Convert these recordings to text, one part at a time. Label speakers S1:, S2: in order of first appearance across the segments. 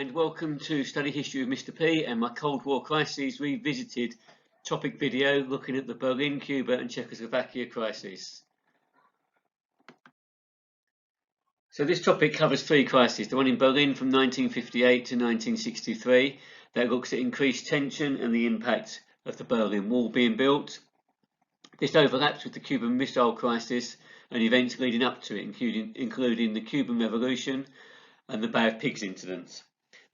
S1: and welcome to Study History with Mr. P and my Cold War Crises Revisited topic video looking at the Berlin, Cuba and Czechoslovakia crisis. So this topic covers three crises, the one in Berlin from 1958 to 1963 that looks at increased tension and the impact of the Berlin Wall being built. This overlaps with the Cuban Missile Crisis and events leading up to it, including the Cuban Revolution and the Bay of Pigs incidents.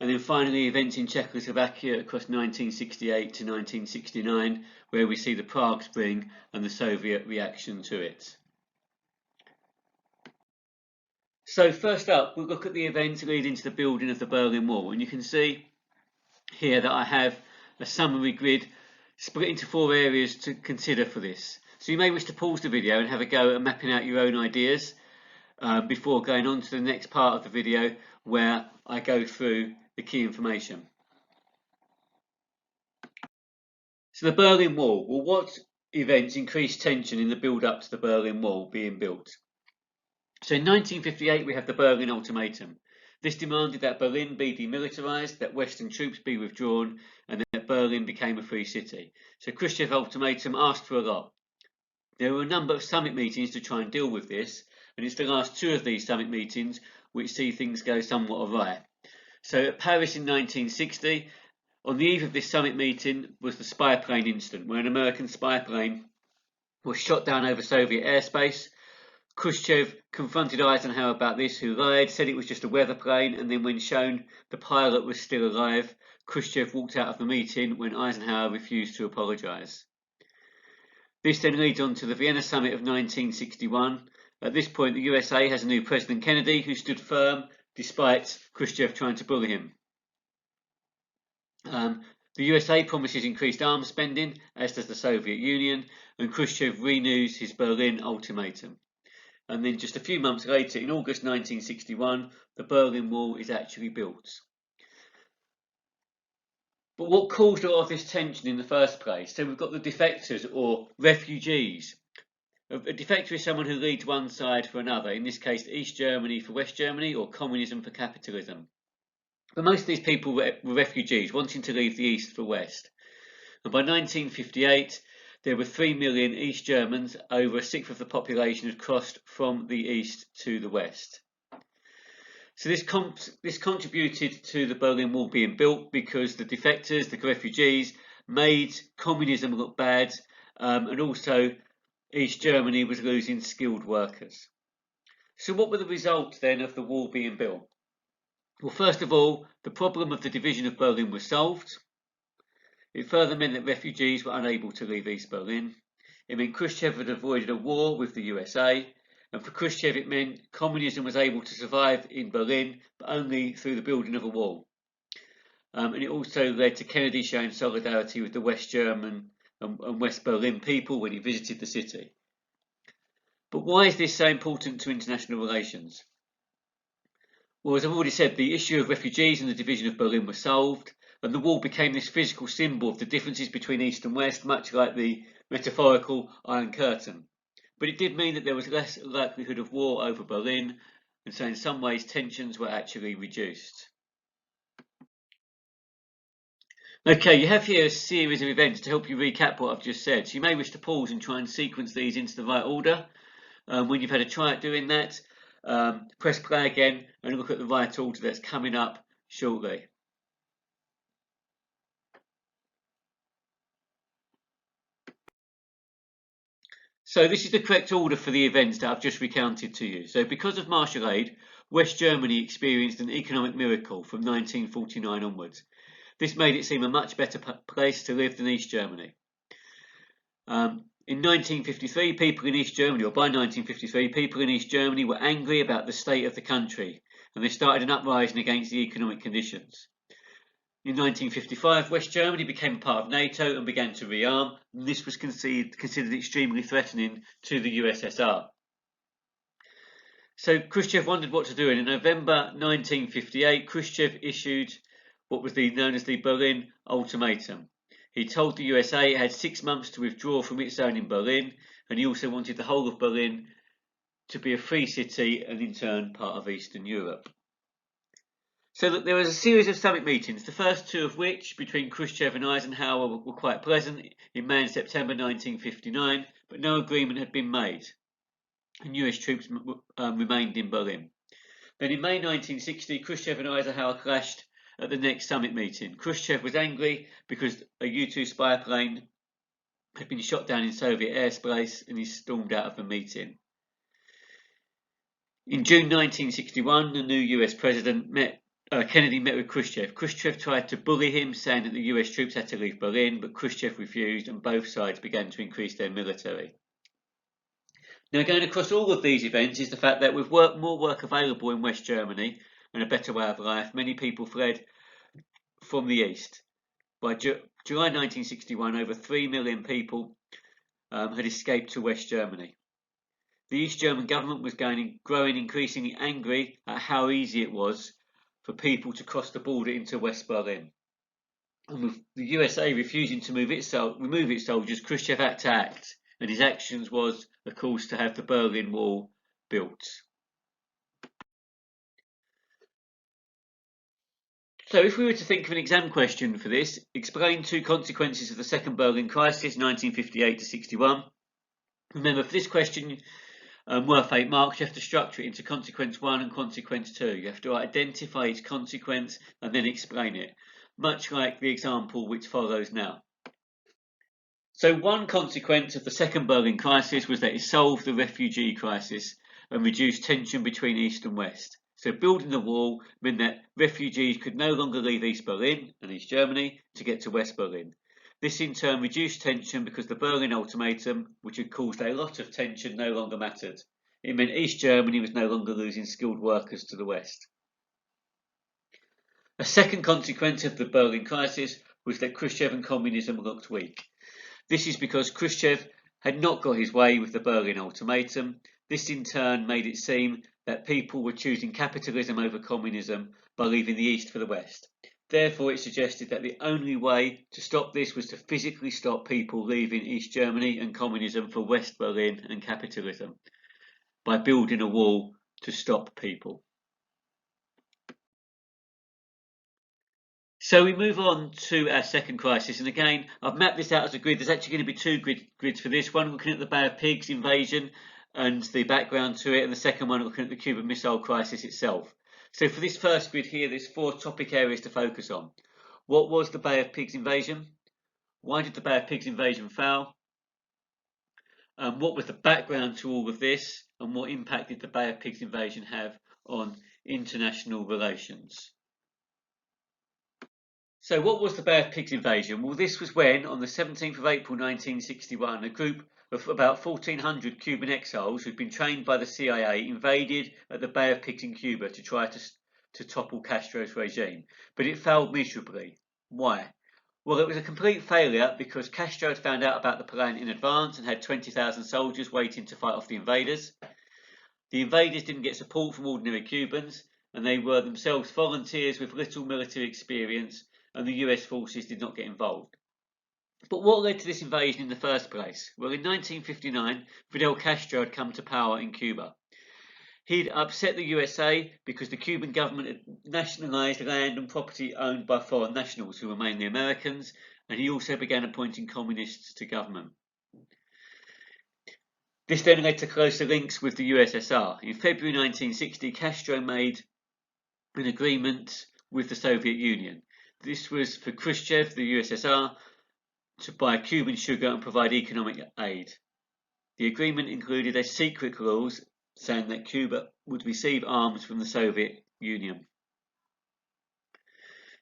S1: And then finally events in Czechoslovakia across 1968 to 1969, where we see the Prague Spring and the Soviet reaction to it. So first up, we'll look at the events leading to the building of the Berlin Wall, and you can see here that I have a summary grid split into four areas to consider for this. So you may wish to pause the video and have a go at mapping out your own ideas before going on to the next part of the video where I go through the key information. So the Berlin Wall. Well, what events increased tension in the build-up to the Berlin Wall being built? So in 1958 we have the Berlin Ultimatum. This demanded that Berlin be demilitarized, that Western troops be withdrawn, and that Berlin became a free city. So Khrushchev's ultimatum asked for a lot. There were a number of summit meetings to try and deal with this, and it's the last two of these summit meetings which see things go somewhat awry. So at Paris in 1960, on the eve of this summit meeting was the spy plane incident, where an American spy plane was shot down over Soviet airspace. Khrushchev confronted Eisenhower about this, who lied, said it was just a weather plane, and then when shown the pilot was still alive, Khrushchev walked out of the meeting when Eisenhower refused to apologise. This then leads on to the Vienna summit of 1961. At this point, the USA has a new President Kennedy who stood firm despite Khrushchev trying to bully him. The USA promises increased arms spending, as does the Soviet Union, and Khrushchev renews his Berlin ultimatum. And then just a few months later, in August 1961, the Berlin Wall is actually built. But what caused a lot of this tension in the first place? So we've got the defectors or refugees. A defector is someone who leads one side for another, in this case East Germany for West Germany or communism for capitalism. But most of these people were refugees wanting to leave the East for West. And by 1958 there were 3 million East Germans, over a sixth of the population had crossed from the East to the West. So this contributed to the Berlin Wall being built because the defectors, the refugees, made communism look bad, and also East Germany was losing skilled workers. So what were the results then of the wall being built? Well, first of all, the problem of the division of Berlin was solved. It further meant that refugees were unable to leave East Berlin. It meant Khrushchev had avoided a war with the USA. And for Khrushchev it meant communism was able to survive in Berlin, but only through the building of a wall. And it also led to Kennedy showing solidarity with the West German and West Berlin people when he visited the city. But why is this so important to international relations? Well, as I've already said, the issue of refugees and the division of Berlin was solved, and the wall became this physical symbol of the differences between East and West, much like the metaphorical Iron Curtain. But it did mean that there was less likelihood of war over Berlin, and so in some ways tensions were actually reduced. Okay, you have here a series of events to help you recap what I've just said. So you may wish to pause and try and sequence these into the right order. When you've had a try at doing that, press play again and look at the right order that's coming up shortly. So this is the correct order for the events that I've just recounted to you. So because of Marshall Aid, West Germany experienced an economic miracle from 1949 onwards. This made it seem a much better place to live than East Germany. In 1953, people in East Germany, or by 1953, people in East Germany were angry about the state of the country, and they started an uprising against the economic conditions. In 1955, West Germany became a part of NATO and began to rearm, and this was considered extremely threatening to the USSR. So Khrushchev wondered what to do, and in November 1958, Khrushchev issued what was known as the Berlin Ultimatum. He told the USA it had 6 months to withdraw from its zone in Berlin, and he also wanted the whole of Berlin to be a free city and in turn part of Eastern Europe. So that there was a series of summit meetings, the first two of which, between Khrushchev and Eisenhower, were quite pleasant in May and September 1959, but no agreement had been made, and US troops remained in Berlin. Then in May 1960, Khrushchev and Eisenhower clashed at the next summit meeting. Khrushchev was angry because a U-2 spy plane had been shot down in Soviet airspace, and he stormed out of the meeting. In June 1961, the new US president Kennedy met with Khrushchev. Khrushchev tried to bully him, saying that the US troops had to leave Berlin, but Khrushchev refused, and both sides began to increase their military. Now, going across all of these events is the fact that with more work available in West Germany and a better way of life, many people fled from the east. By July 1961, over 3 million people had escaped to West Germany. The East German government was growing increasingly angry at how easy it was for people to cross the border into West Berlin. And with the USA refusing to remove its soldiers, Khrushchev had to act, and his actions was, of course, to have the Berlin Wall built. So if we were to think of an exam question for this, explain two consequences of the Second Berlin Crisis, 1958 to 61. Remember, for this question, worth 8 marks, you have to structure it into consequence 1 and consequence 2. You have to identify each consequence and then explain it, much like the example which follows now. So one consequence of the Second Berlin Crisis was that it solved the refugee crisis and reduced tension between East and West. So building the wall meant that refugees could no longer leave East Berlin and East Germany to get to West Berlin. This in turn reduced tension because the Berlin Ultimatum, which had caused a lot of tension, no longer mattered. It meant East Germany was no longer losing skilled workers to the West. A second consequence of the Berlin crisis was that Khrushchev and communism looked weak. This is because Khrushchev had not got his way with the Berlin Ultimatum. This in turn made it seem that people were choosing capitalism over communism by leaving the East for the West. Therefore, it suggested that the only way to stop this was to physically stop people leaving East Germany and communism for West Berlin and capitalism by building a wall to stop people. So we move on to our second crisis, and again, I've mapped this out as a grid. There's actually going to be two grids for this. One looking at the Bay of Pigs invasion and the background to it, and the second one looking at the Cuban Missile Crisis itself. So for this first grid here, there's 4 topic areas to focus on. What was the Bay of Pigs invasion? Why did the Bay of Pigs invasion fail? What was the background to all of this? And what impact did the Bay of Pigs invasion have on international relations? So what was the Bay of Pigs invasion? Well, this was when, on the 17th of April 1961, a group of about 1,400 Cuban exiles who'd been trained by the CIA invaded at the Bay of Pigs in Cuba to try to topple Castro's regime. But it failed miserably. Why? Well, it was a complete failure because Castro had found out about the plan in advance and had 20,000 soldiers waiting to fight off the invaders. The invaders didn't get support from ordinary Cubans, and they were themselves volunteers with little military experience, and the US forces did not get involved. But what led to this invasion in the first place? Well, in 1959, Fidel Castro had come to power in Cuba. He'd upset the USA because the Cuban government had nationalised land and property owned by foreign nationals who were mainly Americans, and he also began appointing communists to government. This then led to closer links with the USSR. In February 1960, Castro made an agreement with the Soviet Union. This was for Khrushchev, the USSR, to buy Cuban sugar and provide economic aid. The agreement included a secret clause saying that Cuba would receive arms from the Soviet Union.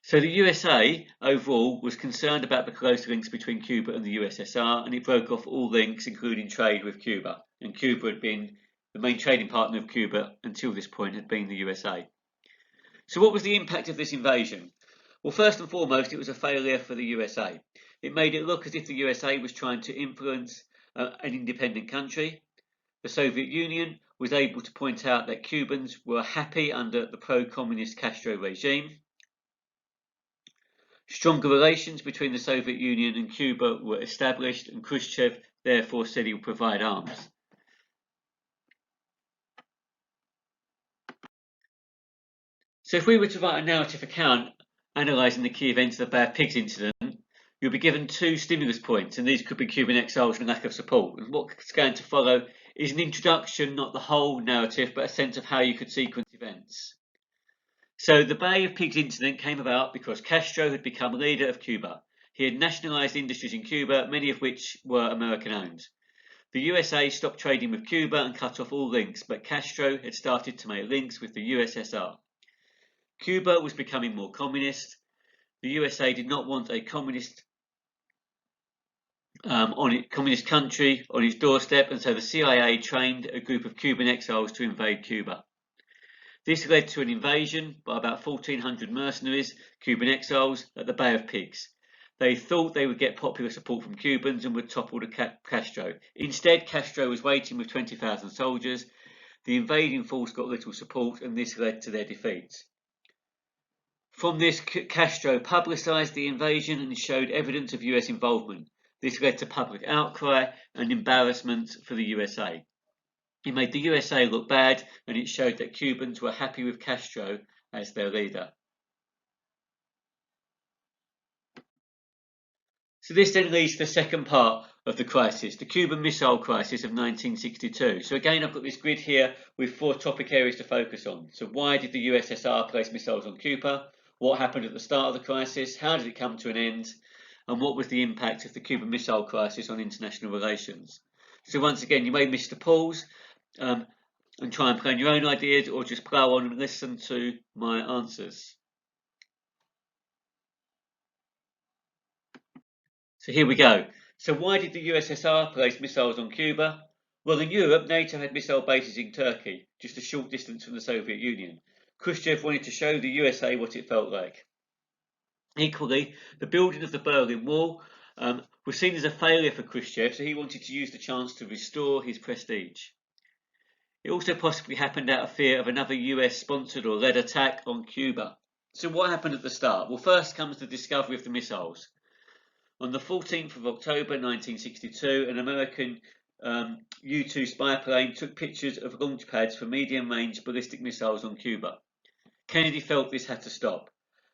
S1: So the USA overall was concerned about the close links between Cuba and the USSR, and it broke off all links, including trade with Cuba. And Cuba had been the main trading partner of Cuba until this point had been the USA. So what was the impact of this invasion? Well, first and foremost, it was a failure for the USA. It made it look as if the USA was trying to influence an independent country. The Soviet Union was able to point out that Cubans were happy under the pro-communist Castro regime. Stronger relations between the Soviet Union and Cuba were established, and Khrushchev therefore said he would provide arms. So if we were to write a narrative account analysing the key events of the Bay of Pigs incident, you'll be given 2 stimulus points, and these could be Cuban exiles and lack of support. And what's going to follow is an introduction, not the whole narrative, but a sense of how you could sequence events. So the Bay of Pigs incident came about because Castro had become leader of Cuba. He had nationalised industries in Cuba, many of which were American-owned. The USA stopped trading with Cuba and cut off all links, but Castro had started to make links with the USSR. Cuba was becoming more communist. The USA did not want a communist communist country on its doorstep, and so the CIA trained a group of Cuban exiles to invade Cuba. This led to an invasion by about 1,400 mercenaries, Cuban exiles, at the Bay of Pigs. They thought they would get popular support from Cubans and would topple Castro. Instead, Castro was waiting with 20,000 soldiers. The invading force got little support, and this led to their defeat. From this, Castro publicised the invasion and showed evidence of US involvement. This led to public outcry and embarrassment for the USA. It made the USA look bad, and it showed that Cubans were happy with Castro as their leader. So this then leads to the second part of the crisis, the Cuban Missile Crisis of 1962. So again, I've got this grid here with 4 topic areas to focus on. So why did the USSR place missiles on Cuba? What happened at the start of the crisis? How did it come to an end? And what was the impact of the Cuban Missile Crisis on international relations? So once again, you may miss the pause and try and plan your own ideas, or just plow on and listen to my answers. So here we go. So why did the USSR place missiles on Cuba? Well, in Europe, NATO had missile bases in Turkey, just a short distance from the Soviet Union. Khrushchev wanted to show the USA what it felt like. Equally, the building of the Berlin Wall was seen as a failure for Khrushchev, so he wanted to use the chance to restore his prestige. It also possibly happened out of fear of another US-sponsored or led attack on Cuba. So what happened at the start? Well, first comes the discovery of the missiles. On the 14th of October 1962, an American U-2 spy plane took pictures of launch pads for medium-range ballistic missiles on Cuba. Kennedy felt this had to stop,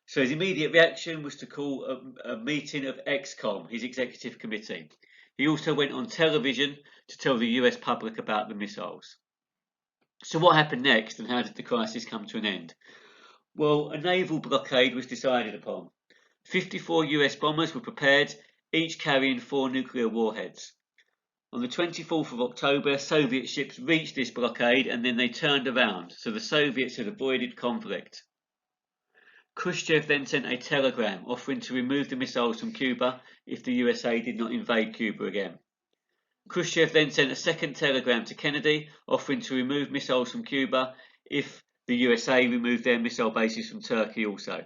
S1: so his immediate reaction was to call a meeting of ExComm, his executive committee. He also went on television to tell the US public about the missiles. So what happened next, and how did the crisis come to an end? Well, a naval blockade was decided upon. 54 US bombers were prepared, each carrying 4 nuclear warheads. On the 24th of October, Soviet ships reached this blockade and then they turned around, so the Soviets had avoided conflict. Khrushchev then sent a telegram offering to remove the missiles from Cuba if the USA did not invade Cuba again. Khrushchev then sent a second telegram to Kennedy offering to remove missiles from Cuba if the USA removed their missile bases from Turkey also.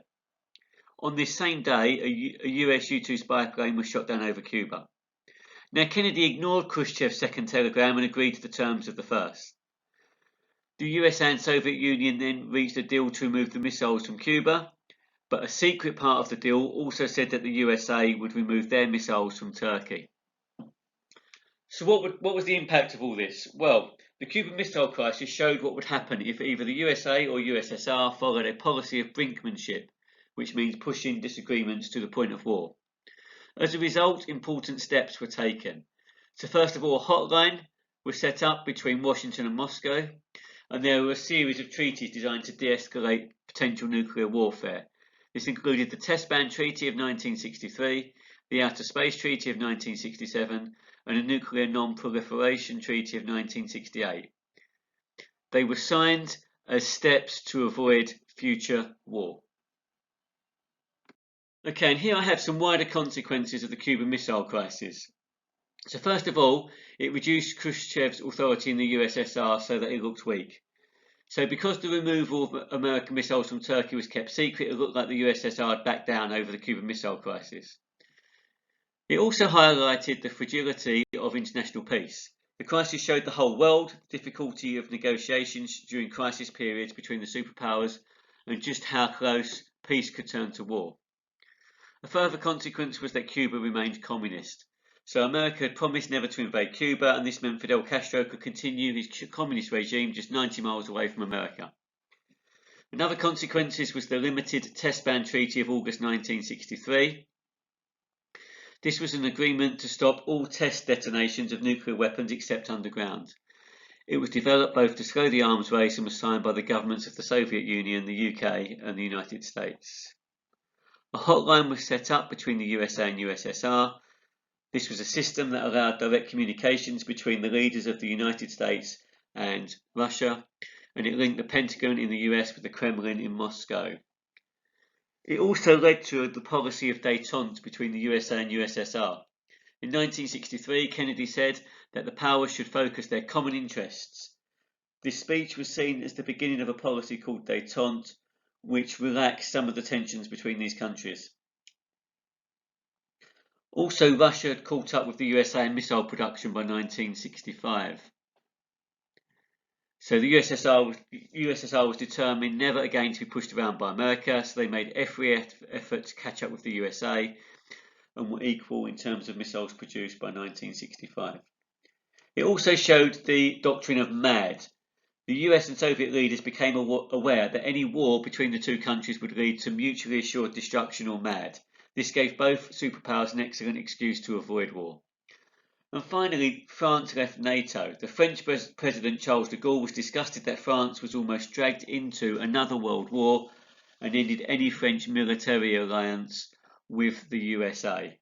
S1: On this same day, a US U-2 spy plane was shot down over Cuba. Now, Kennedy ignored Khrushchev's second telegram and agreed to the terms of the first. The USA and Soviet Union then reached a deal to remove the missiles from Cuba, but a secret part of the deal also said that the USA would remove their missiles from Turkey. So what was the impact of all this? Well, the Cuban Missile Crisis showed what would happen if either the USA or USSR followed a policy of brinkmanship, which means pushing disagreements to the point of war. As a result, important steps were taken. So first of all, a hotline was set up between Washington and Moscow, and there were a series of treaties designed to de-escalate potential nuclear warfare. This included the Test Ban Treaty of 1963, the Outer Space Treaty of 1967, and a Nuclear Non-Proliferation Treaty of 1968. They were signed as steps to avoid future war. Okay, and here I have some wider consequences of the Cuban Missile Crisis. So first of all, it reduced Khrushchev's authority in the USSR so that it looked weak. So because the removal of American missiles from Turkey was kept secret, it looked like the USSR had backed down over the Cuban Missile Crisis. It also highlighted the fragility of international peace. The crisis showed the whole world the difficulty of negotiations during crisis periods between the superpowers and just how close peace could turn to war. A further consequence was that Cuba remained communist. So America had promised never to invade Cuba, and this meant Fidel Castro could continue his communist regime just 90 miles away from America. Another consequences was the limited test ban treaty of August 1963. This was an agreement to stop all test detonations of nuclear weapons except underground. It was developed both to slow the arms race and was signed by the governments of the Soviet Union, the UK and the United States. A hotline was set up between the USA and USSR. This was a system that allowed direct communications between the leaders of the United States and Russia, and it linked the Pentagon in the US with the Kremlin in Moscow. It also led to the policy of détente between the USA and USSR. In 1963, Kennedy said that the powers should focus their common interests. This speech was seen as the beginning of a policy called détente, which relaxed some of the tensions between these countries. Also, Russia had caught up with the USA in missile production by 1965. So the USSR was determined never again to be pushed around by America, so they made every effort to catch up with the USA and were equal in terms of missiles produced by 1965. It also showed the doctrine of MAD. The US and Soviet leaders became aware that any war between the two countries would lead to mutually assured destruction, or MAD. This gave both superpowers an excellent excuse to avoid war. And finally, France left NATO. The French President Charles de Gaulle was disgusted that France was almost dragged into another world war and ended any French military alliance with the USA.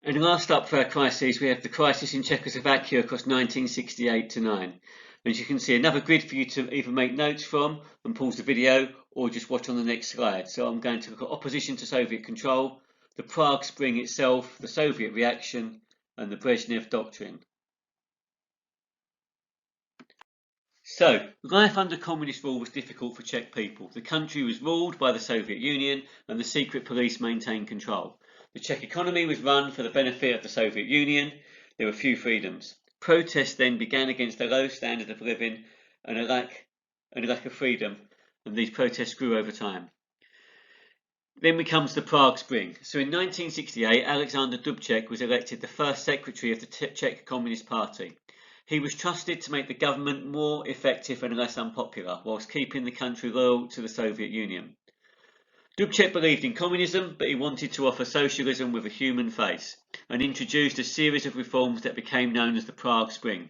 S1: And last up for our crises, we have the crisis in Czechoslovakia across 1968 to 9. As you can see, another grid for you to either make notes from and pause the video or just watch on the next slide. So I'm going to look at opposition to Soviet control, the Prague Spring itself, the Soviet reaction, and the Brezhnev Doctrine. So, life under communist rule was difficult for Czech people. The country was ruled by the Soviet Union and the secret police maintained control. The Czech economy was run for the benefit of the Soviet Union. There were few freedoms. Protests then began against the low standard of living and a lack of freedom, and these protests grew over time. Then comes the Prague Spring. So in 1968, Alexander Dubček was elected the first secretary of the Czech Communist Party. He was trusted to make the government more effective and less unpopular, whilst keeping the country loyal to the Soviet Union. Dubček believed in communism, but he wanted to offer socialism with a human face, and introduced a series of reforms that became known as the Prague Spring.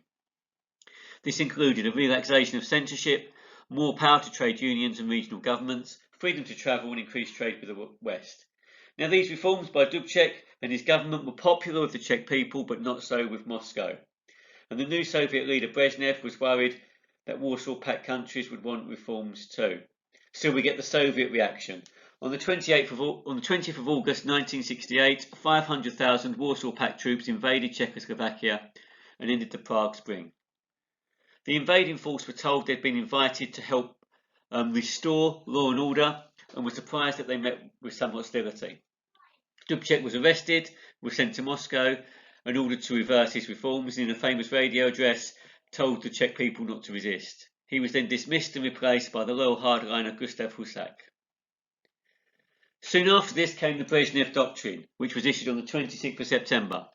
S1: This included a relaxation of censorship, more power to trade unions and regional governments, freedom to travel and increased trade with the West. Now, these reforms by Dubček and his government were popular with the Czech people, but not so with Moscow. And the new Soviet leader Brezhnev was worried that Warsaw Pact countries would want reforms too. So we get the Soviet reaction. On the 20th of August 1968, 500,000 Warsaw Pact troops invaded Czechoslovakia and ended the Prague Spring. The invading force were told they'd been invited to help restore law and order, and were surprised that they met with some hostility. Dubček was arrested, was sent to Moscow, and ordered to reverse his reforms, and in a famous radio address told the Czech people not to resist. He was then dismissed and replaced by the loyal hardliner Gustav Husak. Soon after this came the Brezhnev Doctrine, which was issued on the 26th of September.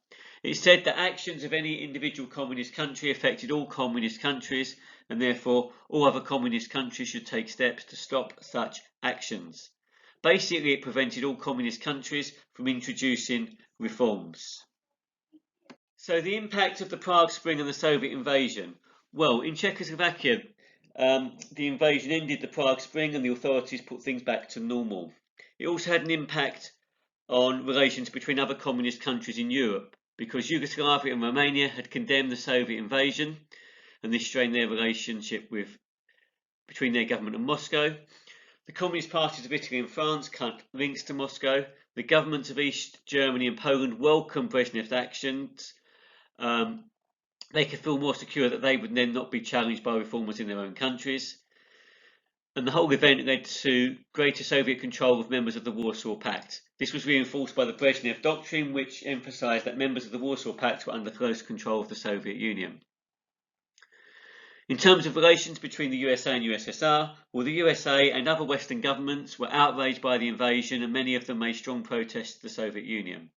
S1: It said that actions of any individual communist country affected all communist countries, and therefore all other communist countries should take steps to stop such actions. Basically, it prevented all communist countries from introducing reforms. So the impact of the Prague Spring and the Soviet invasion. Well, in Czechoslovakia, the invasion ended the Prague Spring and the authorities put things back to normal. It also had an impact on relations between other communist countries in Europe, because Yugoslavia and Romania had condemned the Soviet invasion, and this strained their relationship between their government and Moscow. The communist parties of Italy and France cut links to Moscow. The governments of East Germany and Poland welcomed Brezhnev's actions. They could feel more secure that they would then not be challenged by reformers in their own countries. And the whole event led to greater Soviet control of members of the Warsaw Pact. This was reinforced by the Brezhnev Doctrine, which emphasized that members of the Warsaw Pact were under close control of the Soviet Union. In terms of relations between the USA and USSR, well, the USA and other Western governments were outraged by the invasion, and many of them made strong protests to the Soviet Union.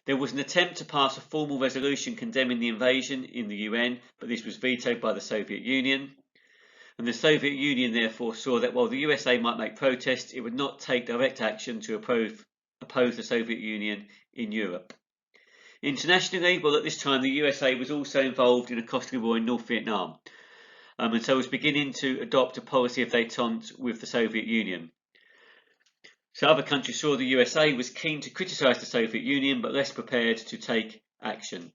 S1: There was an attempt to pass a formal resolution condemning the invasion in the UN, but this was vetoed by the Soviet Union. And the Soviet Union therefore saw that while the USA might make protests, it would not take direct action to oppose the Soviet Union in Europe. Internationally, well, at this time the USA was also involved in a costly war in North Vietnam, and so was beginning to adopt a policy of détente with the Soviet Union. So other countries saw the USA was keen to criticise the Soviet Union but less prepared to take action.